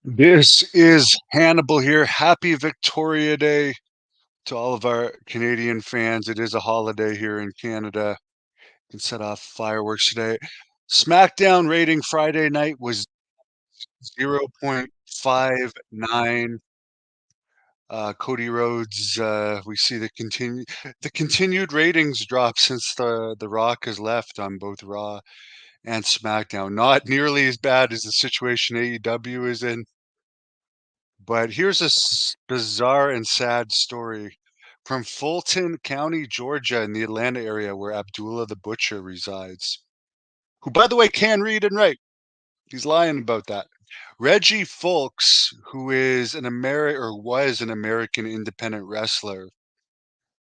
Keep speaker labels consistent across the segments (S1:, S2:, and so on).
S1: This is Hannibal here. Happy Victoria Day to all of our Canadian fans. It is a holiday here in Canada. You can set off fireworks today. Smackdown rating Friday night was 0.59. Cody Rhodes, we see the continued ratings drop since the Rock has left on both Raw and SmackDown. Not nearly as bad as the situation AEW is in. But here's a bizarre and sad story from Fulton County, Georgia, in the Atlanta area where Abdullah the Butcher resides, who, by the way, can read and write. He's lying about that. Reggie Fulks, who is an was an American independent wrestler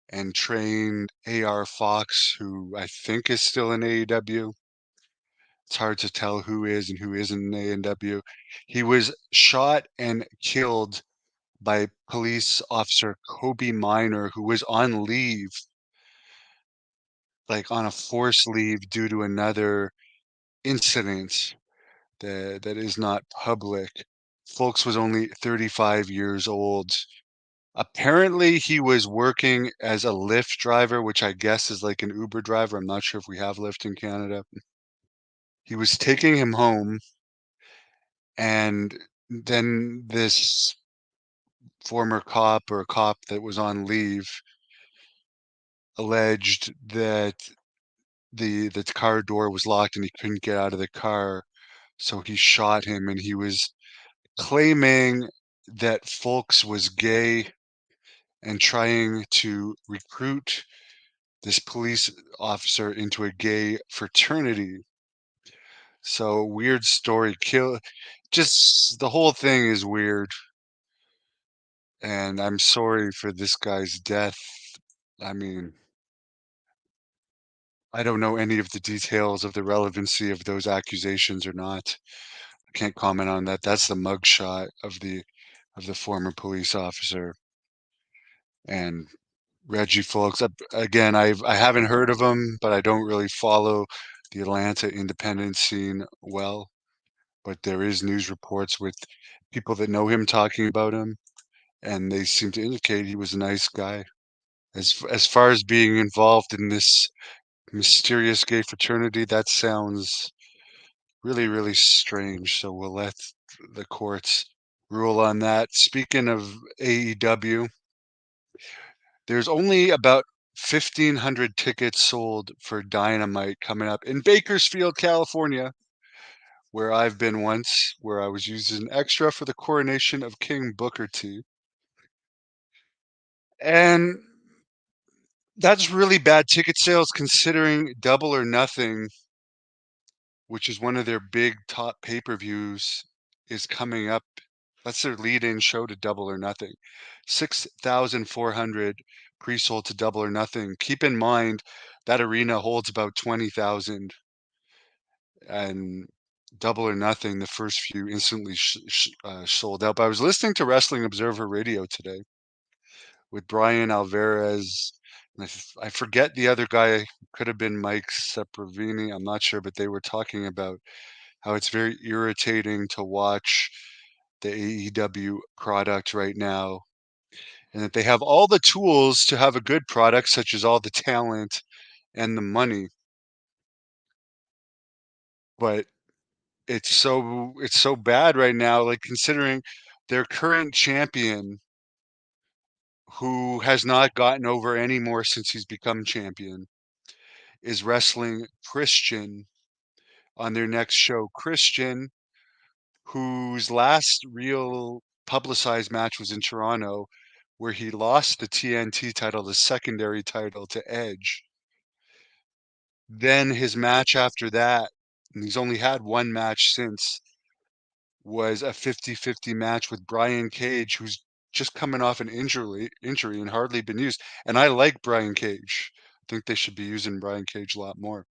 S1: and trained AR Fox, who I think is still in AEW. It's hard to tell who is and who isn't in AEW. He was shot and killed by police officer Kobe Minor, who was on leave, like on a forced leave due to another incident that is not public. Folks was only 35 years old. Apparently, he was working as a Lyft driver, which I guess is like an Uber driver. I'm not sure if we have Lyft in Canada. He was taking him home, and then this former cop or a cop that was on leave alleged that the car door was locked and he couldn't get out of the car, so he shot him, and he was claiming that Folks was gay and trying to recruit this police officer into a gay fraternity. So weird story. Kill Just the whole thing is weird, and I'm sorry for this guy's death. I mean, I don't know any of the details of the relevancy of those accusations or not. Can't comment on that. That's the mugshot of the former police officer. And Reggie Folks, again, I haven't heard of him, but I don't really follow the Atlanta independent scene well. But there is news reports with people that know him talking about him, and they seem to indicate he was a nice guy. As far as being involved in this mysterious gay fraternity, that sounds really, really strange. So we'll let the courts rule on that. Speaking of AEW, there's only about 1,500 tickets sold for Dynamite coming up in Bakersfield, California, where I've been once, where I was used as an extra for the coronation of King Booker T. And that's really bad ticket sales considering Double or Nothing, which is one of their big top pay-per-views, is coming up. That's their lead-in show to Double or Nothing. 6,400 pre-sold to Double or Nothing. Keep in mind that arena holds about 20,000, and Double or Nothing, the first few instantly sold out. But I was listening to Wrestling Observer Radio today with Brian Alvarez. And I forget the other guy. Could have been Mike Sepravini. I'm not sure, but they were talking about how it's very irritating to watch the AEW product right now, and that they have all the tools to have a good product, such as all the talent and the money, but it's so bad right now, like, considering their current champion, who has not gotten over any more since he's become champion, is wrestling Christian on their next show. Christian, whose last real publicized match was in Toronto, where he lost the TNT title, the secondary title, to Edge. Then his match after that, and he's only had one match since, was a 50-50 match with Brian Cage, who's just coming off an injury and hardly been used. And I like Brian Cage. I think they should be using Brian Cage a lot more.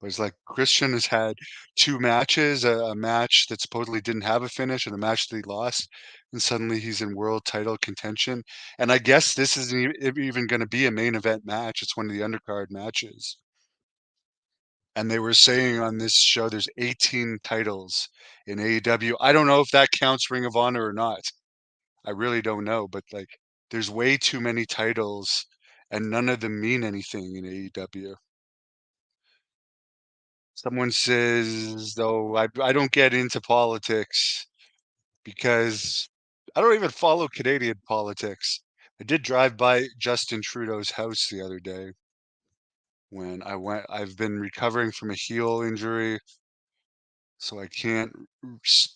S1: But it's like Christian has had two matches, a match that supposedly didn't have a finish and a match that he lost, and suddenly he's in world title contention. And I guess this isn't even going to be a main event match. It's one of the undercard matches. and they were saying on this show there's 18 titles in AEW. I don't know if that counts Ring of Honor or not. I really don't know, but like there's way too many titles and none of them mean anything in AEW. Someone says, though, I don't get into politics because I don't even follow Canadian politics. I did drive by Justin Trudeau's house the other day when I went. I've been recovering from a heel injury, so I can't.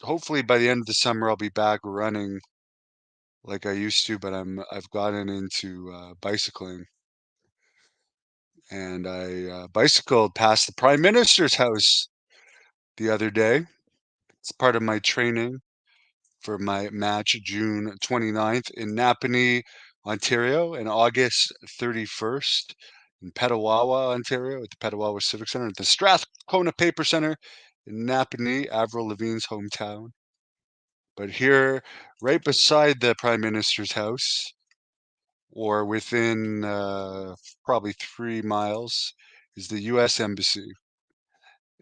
S1: Hopefully, by the end of the summer, I'll be back running like I used to. But I've gotten into bicycling, and I bicycled past the Prime Minister's house the other day. It's part of my training for my match June 29th in Napanee, Ontario, and August 31st in Petawawa, Ontario, at the Petawawa Civic Center, at the Strathcona Paper Center in Napanee, Avril Lavigne's hometown. But here, right beside the Prime Minister's house, or within probably 3 miles, is the U.S. Embassy.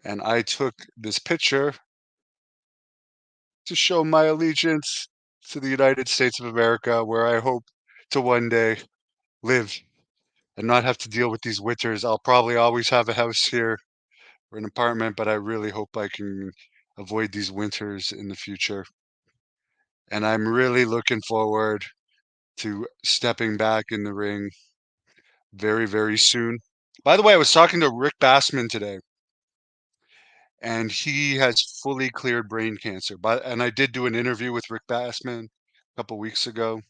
S1: And I took this picture to show my allegiance to the United States of America, where I hope to one day live and not have to deal with these winters. I'll probably always have a house here or an apartment, but I really hope I can avoid these winters in the future. And I'm really looking forward to stepping back in the ring very, very soon. By the way, I was talking to Rick Bassman today, and he has fully cleared brain cancer. And I did do an interview with Rick Bassman a couple weeks ago,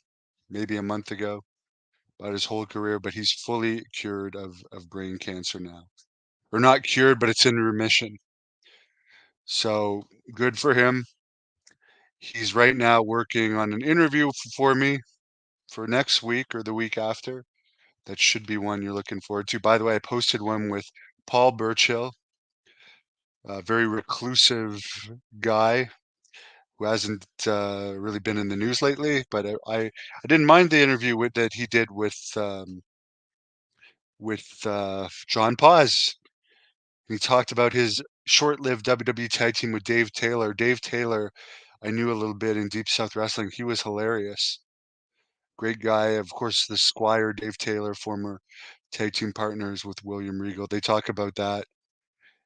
S1: maybe a month ago, about his whole career, but he's fully cured of brain cancer now. Or not cured, but it's in remission. So good for him. He's right now working on an interview for me for next week or the week after. That should be one you're looking forward to. By the way, I posted one with Paul Burchill, a very reclusive guy who hasn't really been in the news lately. But I didn't mind the interview that he did with John Paz. He talked about his short-lived WWE tag team with Dave Taylor. Dave Taylor, I knew a little bit in Deep South Wrestling. He was hilarious. Great guy. Of course, the Squire, Dave Taylor, former tag team partners with William Regal. They talk about that.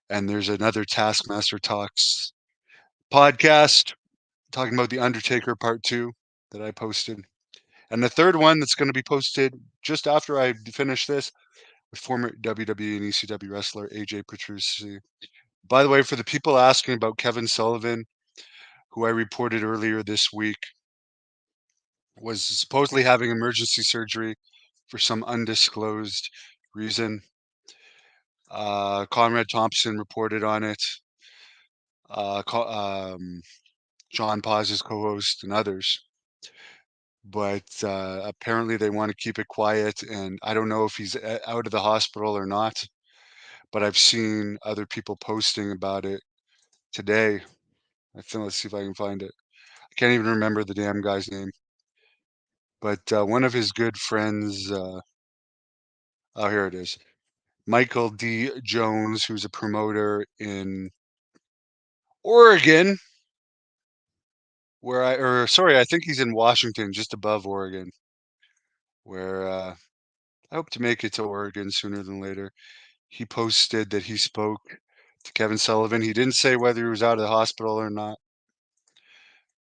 S1: And there's another Taskmaster Talks podcast talking about The Undertaker Part 2 that I posted. And the third one that's going to be posted just after I finish this with former WWE and ECW wrestler AJ Petrucci. By the way, for the people asking about Kevin Sullivan, who I reported earlier this week, was supposedly having emergency surgery for some undisclosed reason. Conrad Thompson reported on it. Uh, John Paz's co-host and others. But apparently they want to keep it quiet, and I don't know if he's out of the hospital or not. But I've seen other people posting about it today. Let's see if I can find it. I can't even remember the damn guy's name. But one of his good friends, oh, here it is. Michael D. Jones, who's a promoter in Oregon, I think he's in Washington, just above Oregon, where I hope to make it to Oregon sooner than later. He posted that he spoke to Kevin Sullivan. He didn't say whether he was out of the hospital or not,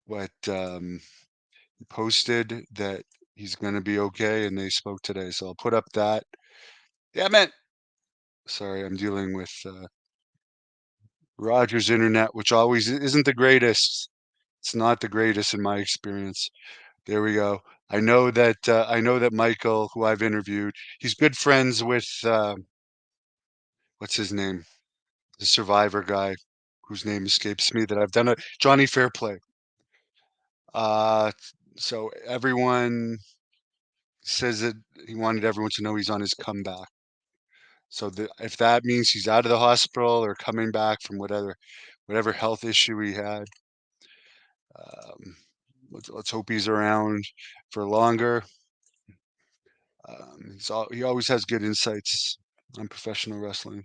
S1: but he posted that he's going to be okay, and they spoke today. So I'll put up that. Damn it! Sorry, I'm dealing with Rogers Internet, which always isn't the greatest. It's not the greatest in my experience. There we go. I know that Michael, who I've interviewed, he's good friends with what's his name, the Survivor guy, whose name escapes me. That I've done a Johnny Fairplay. Uh, so everyone says that he wanted everyone to know he's on his comeback. So if that means he's out of the hospital or coming back from whatever health issue he had, um, let's hope he's around for longer. He always has good insights on professional wrestling.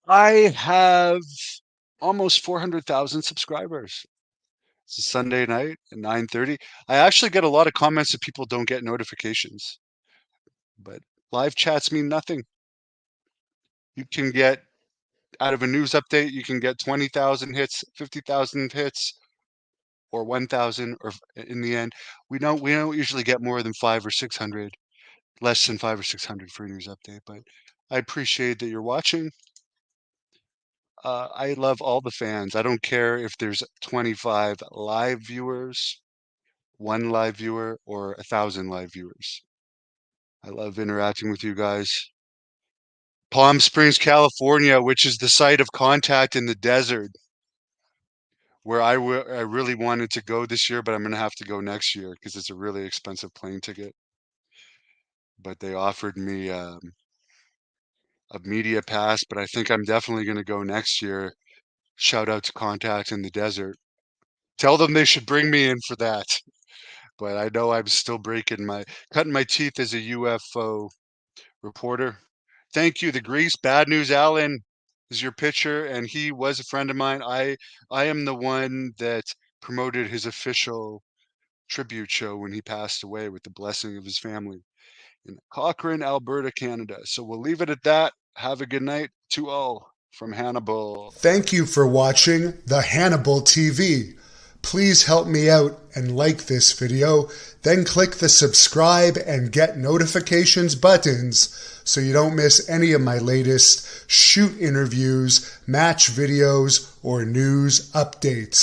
S1: I have almost 400,000 subscribers. It's a Sunday night at 9:30. I actually get a lot of comments that people don't get notifications, but live chats mean nothing. You can get out of a news update, you can get 20,000 hits, 50,000 hits, or 1,000, or in the end, we don't usually get more than 5 or 600, less than 5 or 600 for a news update, but I appreciate that you're watching. I love all the fans. I don't care if there's 25 live viewers, 1 live viewer, or 1,000 live viewers. I love interacting with you guys. Palm Springs, California, which is the site of contact in the desert, where I really wanted to go this year, but I'm gonna have to go next year because it's a really expensive plane ticket. But they offered me a media pass, but I think I'm definitely gonna go next year. Shout out to Contact in the Desert. Tell them they should bring me in for that. But I know I'm still cutting my teeth as a UFO reporter. Thank you, the Grease. Bad News Alan is your picture, and he was a friend of mine. I am the one that promoted his official tribute show when he passed away with the blessing of his family in Cochrane, Alberta, Canada. So we'll leave it at that. Have a good night to all from Hannibal.
S2: Thank you for watching the Hannibal TV. Please help me out and like this video, then click the subscribe and get notifications buttons so you don't miss any of my latest shoot interviews, match videos, or news updates.